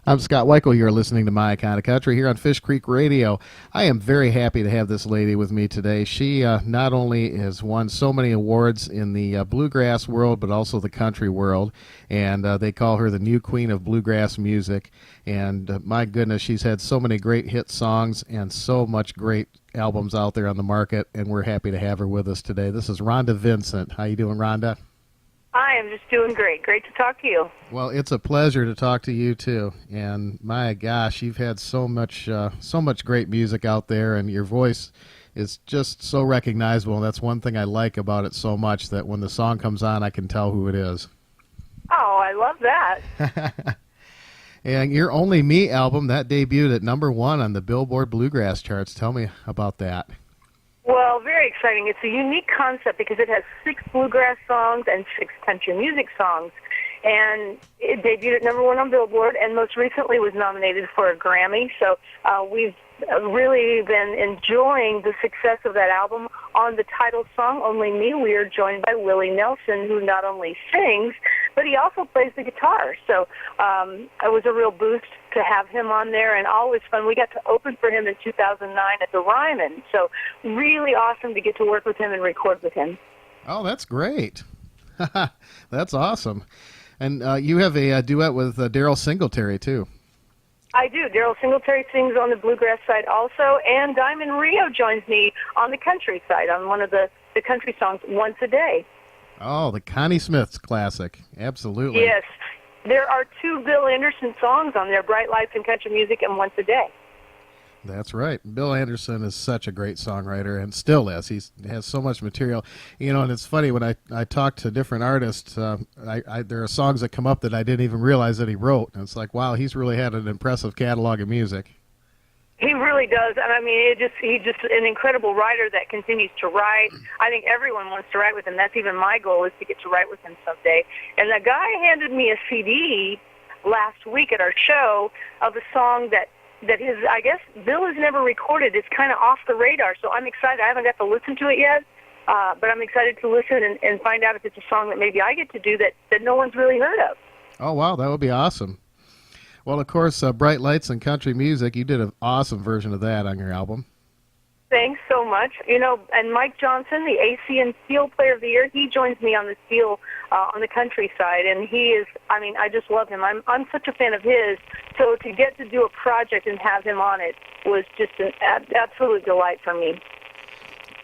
I'm Scott Weichel. You're listening to My Kind of Country here on Fish Creek Radio. I am very happy to have this lady with me today. She not only has won so many awards in the bluegrass world, but also the country world, and they call her the new queen of bluegrass music. And my goodness, she's had so many great hit songs and so much great albums out there on the market, and we're happy to have her with us today. This is Rhonda Vincent. How you doing, Rhonda? I am just doing great. Great to talk to you. Well, it's a pleasure to talk to you too. And my gosh, you've had so much great music out there, and your voice is just so recognizable. And that's one thing I like about it so much, that when the song comes on, I can tell who it is. Oh, I love that. And your Only Me album, that debuted at #1 on the Billboard Bluegrass charts. Tell me about that. Well, very exciting. It's a unique concept because it has 6 bluegrass songs and 6 country music songs. And it debuted at #1 on Billboard, and most recently was nominated for a Grammy. So we've really been enjoying the success of that album. On the title song, Only Me, we are joined by Willie Nelson, who not only sings, but he also plays the guitar. So it was a real boost to have him on there, and always fun. We got to open for him in 2009 at the Ryman. So really awesome to get to work with him and record with him. Oh, that's great. That's awesome. And you have a duet with Daryl Singletary, too. I do. Daryl Singletary sings on the bluegrass side also, and Diamond Rio joins me on the country side on one of the country songs, Once a Day. Oh, the Connie Smith's classic. Absolutely. Yes. There are 2 Bill Anderson songs on there, Bright Lights and Country Music and Once a Day. That's right. Bill Anderson is such a great songwriter, and still is. He has so much material. You know, and it's funny, when I talk to different artists, there are songs that come up that I didn't even realize that he wrote. And it's like, wow, he's really had an impressive catalog of music. He really does, and I mean, he's just an incredible writer that continues to write. I think everyone wants to write with him. That's even my goal, is to get to write with him someday. And the guy handed me a CD last week at our show of a song that his, I guess, Bill has never recorded. It's kind of off the radar, so I'm excited. I haven't got to listen to it yet, but I'm excited to listen and find out if it's a song that maybe I get to do that no one's really heard of. Oh, wow, that would be awesome. Well, of course, Bright Lights and Country Music, you did an awesome version of that on your album. Thanks so much. You know, and Mike Johnson, the ACN Steel Player of the Year, he joins me on the steel on the country side, and he is, I mean, I just love him. I'm such a fan of his, so to get to do a project and have him on it was just an absolute delight for me.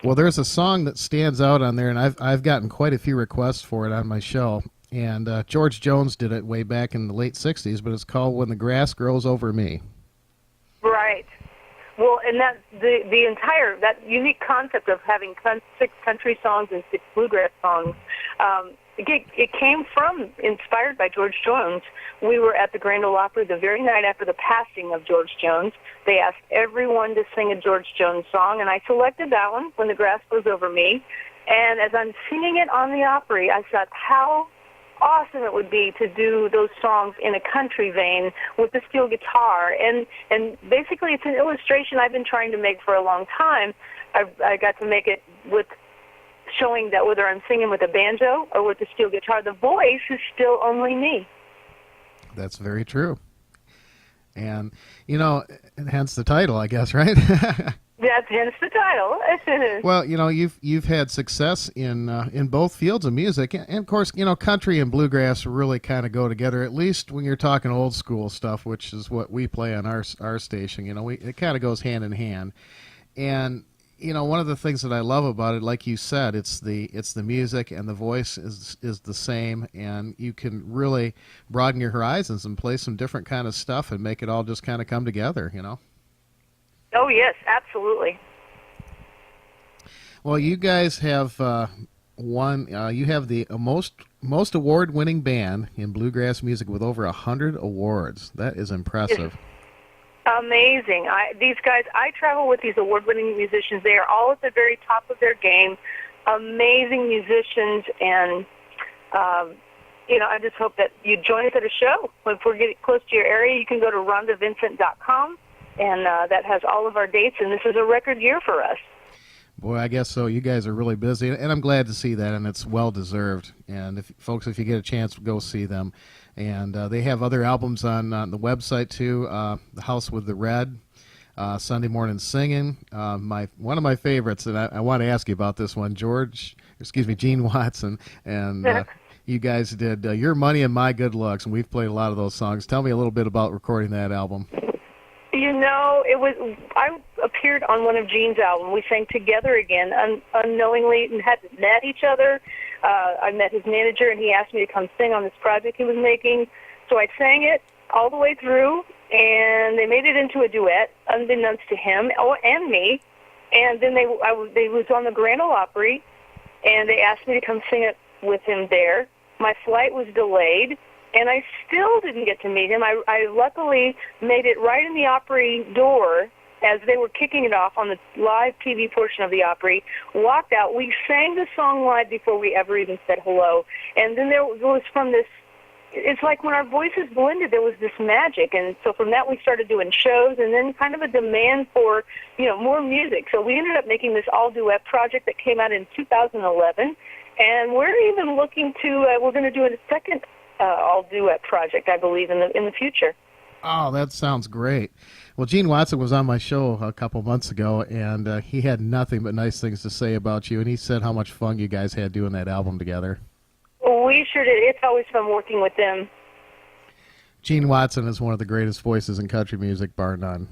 Well, there's a song that stands out on there, and I've gotten quite a few requests for it on my show. And George Jones did it way back in the late 60s, but it's called When the Grass Grows Over Me. Right. Well, and that the entire, that unique concept of having 6 country songs and 6 bluegrass songs, it came from, inspired by George Jones. We were at the Grand Ole Opry the very night after the passing of George Jones. They asked everyone to sing a George Jones song, and I selected that one, When the Grass Grows Over Me. And as I'm singing it on the Opry, I thought, how awesome it would be to do those songs in a country vein with the steel guitar. And basically it's an illustration I've been trying to make for a long time. I got to make it with showing that whether I'm singing with a banjo or with the steel guitar, the voice is still only me. That's very true. And, you know, hence the title, I guess, right? That's hence the title. Well, you know, you've had success in both fields of music, and of course, you know, country and bluegrass really kind of go together. At least when you're talking old school stuff, which is what we play on our station. You know, it kind of goes hand in hand. And you know, one of the things that I love about it, like you said, it's the music, and the voice is the same, and you can really broaden your horizons and play some different kind of stuff and make it all just kind of come together. You know. Oh, yes, absolutely. Well, you guys have won. You have the most award-winning band in bluegrass music with over 100 awards. That is impressive. It's amazing. These guys, I travel with these award-winning musicians. They are all at the very top of their game. Amazing musicians, and you know, I just hope that you join us at a show. If we're getting close to your area, you can go to RhondaVincent.com. And that has all of our dates, and this is a record year for us. Boy, I guess so. You guys are really busy, and I'm glad to see that, and it's well-deserved. And if you get a chance, go see them. And they have other albums on the website too. The House with the Red, Sunday Morning Singing. One of my favorites, and I want to ask you about this one, Gene Watson, and you guys did Your Money and My Good Looks, and we've played a lot of those songs. Tell me a little bit about recording that album. I appeared on one of Gene's albums. We sang together again, unknowingly, and hadn't met each other. I met his manager, and he asked me to come sing on this project he was making. So I sang it all the way through, and they made it into a duet, unbeknownst to him and me. And then they was on the Grand Ole Opry, and they asked me to come sing it with him there. My flight was delayed, and I still didn't get to meet him. I luckily made it right in the Opry door as they were kicking it off on the live TV portion of the Opry, walked out. We sang the song live before we ever even said hello. And then there was from this, it's like when our voices blended, there was this magic. And so from that we started doing shows, and then kind of a demand for, more music. So we ended up making this all-duet project that came out in 2011. And we're even looking to, we're going to do a second all-duet project, I believe, in the future. Oh, that sounds great. Well, Gene Watson was on my show a couple months ago, and he had nothing but nice things to say about you, and he said how much fun you guys had doing that album together. We sure did. It's always fun working with them. Gene Watson is one of the greatest voices in country music, bar none.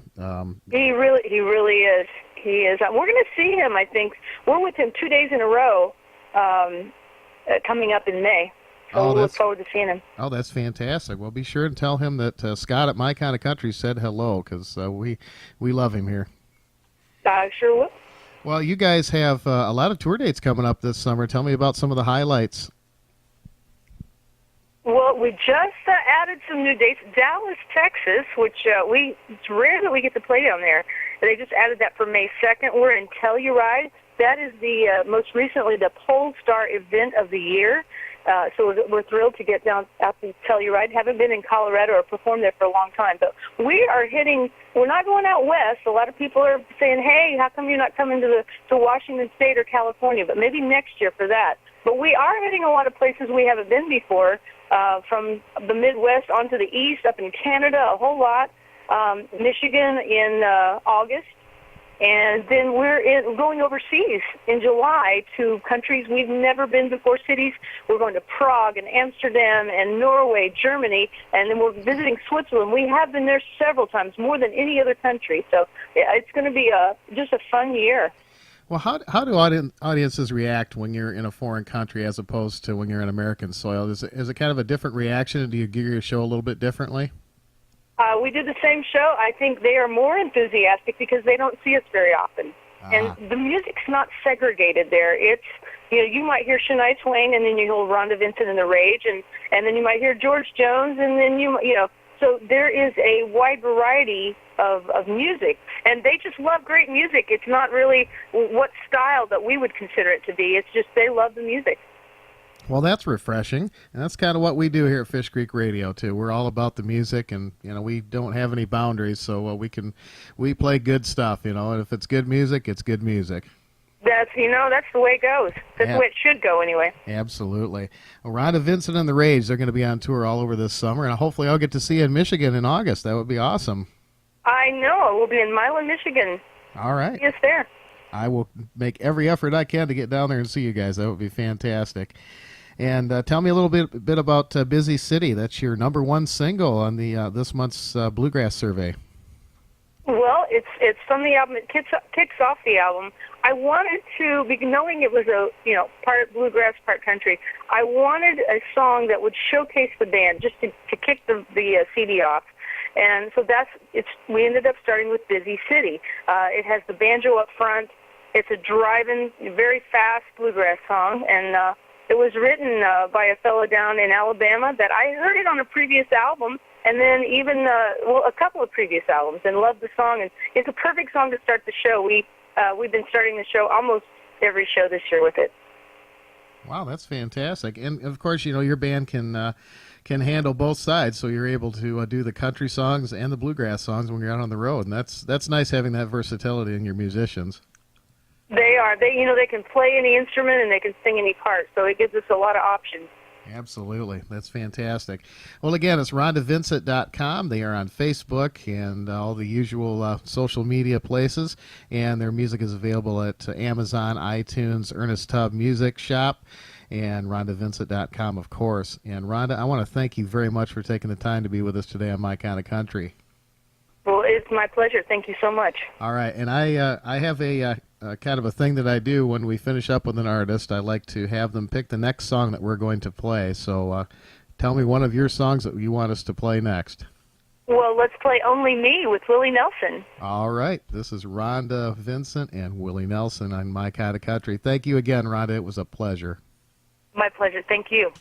He really is. He is. We're going to see him, I think. We're with him 2 days in a row coming up in May. So we look forward to seeing him. Oh, that's fantastic. Well, be sure and tell him that Scott at My Kind of Country said hello, because we love him here. I sure will. Well, you guys have a lot of tour dates coming up this summer. Tell me about some of the highlights. Well, we just added some new dates. Dallas, Texas, which it's rare that we get to play down there. They just added that for May 2nd. We're in Telluride. That is the most recently the Polestar event of the year. So we're thrilled to get down out to Telluride. Haven't been in Colorado or performed there for a long time. But we're not going out west. A lot of people are saying, hey, how come you're not coming to Washington State or California? But maybe next year for that. But we are hitting a lot of places we haven't been before, from the Midwest onto the east, up in Canada, a whole lot, Michigan in August. And then we're going overseas in July to countries we've never been before, cities. We're going to Prague and Amsterdam and Norway, Germany, and then we're visiting Switzerland. We have been there several times, more than any other country. So it's going to be just a fun year. Well, how do audiences react when you're in a foreign country as opposed to when you're in American soil? Is it kind of a different reaction? Do you gear your show a little bit differently? We did the same show. I think they are more enthusiastic because they don't see us very often. And the music's not segregated there. It's, you might hear Shania Twain, and then you hear Rhonda, Vincent, and the Rage, and then you might hear George Jones, and then so there is a wide variety of music, and they just love great music. It's not really what style that we would consider it to be. It's just they love the music. Well, that's refreshing, and that's kind of what we do here at Fish Creek Radio too. We're all about the music, and we don't have any boundaries, so we play good stuff, and if it's good music, it's good music. That's the way it goes. That's the way it should go anyway. Absolutely. Well, Rhonda, Vincent, and the Rage, they're going to be on tour all over this summer, and hopefully I'll get to see you in Michigan in August. That would be awesome. I know. We'll be in Milan, Michigan. All right. See us there. I will make every effort I can to get down there and see you guys. That would be fantastic. And tell me a little bit about Busy City. That's your #1 single on the this month's Bluegrass Survey. Well, it's from the album. It kicks off the album. I wanted to, knowing it was a part bluegrass, part country. I wanted a song that would showcase the band, just to kick the CD off. And so we ended up starting with Busy City. It has the banjo up front. It's a driving, very fast bluegrass song, and it was written by a fellow down in Alabama that I heard it on a previous album, and then even a couple of previous albums, and loved the song. And it's a perfect song to start the show. We've been starting the show almost every show this year with it. Wow, that's fantastic! And of course, your band can handle both sides, so you're able to do the country songs and the bluegrass songs when you're out on the road, and that's nice having that versatility in your musicians. They are. They can play any instrument and they can sing any part, so it gives us a lot of options. Absolutely. That's fantastic. Well, again, it's RhondaVincent.com. They are on Facebook and all the usual social media places. And their music is available at Amazon, iTunes, Ernest Tubb Music Shop, and RhondaVincent.com, of course. And Rhonda, I want to thank you very much for taking the time to be with us today on My Kind of Country. Well, it's my pleasure. Thank you so much. All right. And I have a kind of a thing that I do when we finish up with an artist. I like to have them pick the next song that we're going to play. So tell me one of your songs that you want us to play next. Well, let's play Only Me with Willie Nelson. All right. This is Rhonda Vincent and Willie Nelson on My Kind of Country. Thank you again, Rhonda. It was a pleasure. My pleasure. Thank you.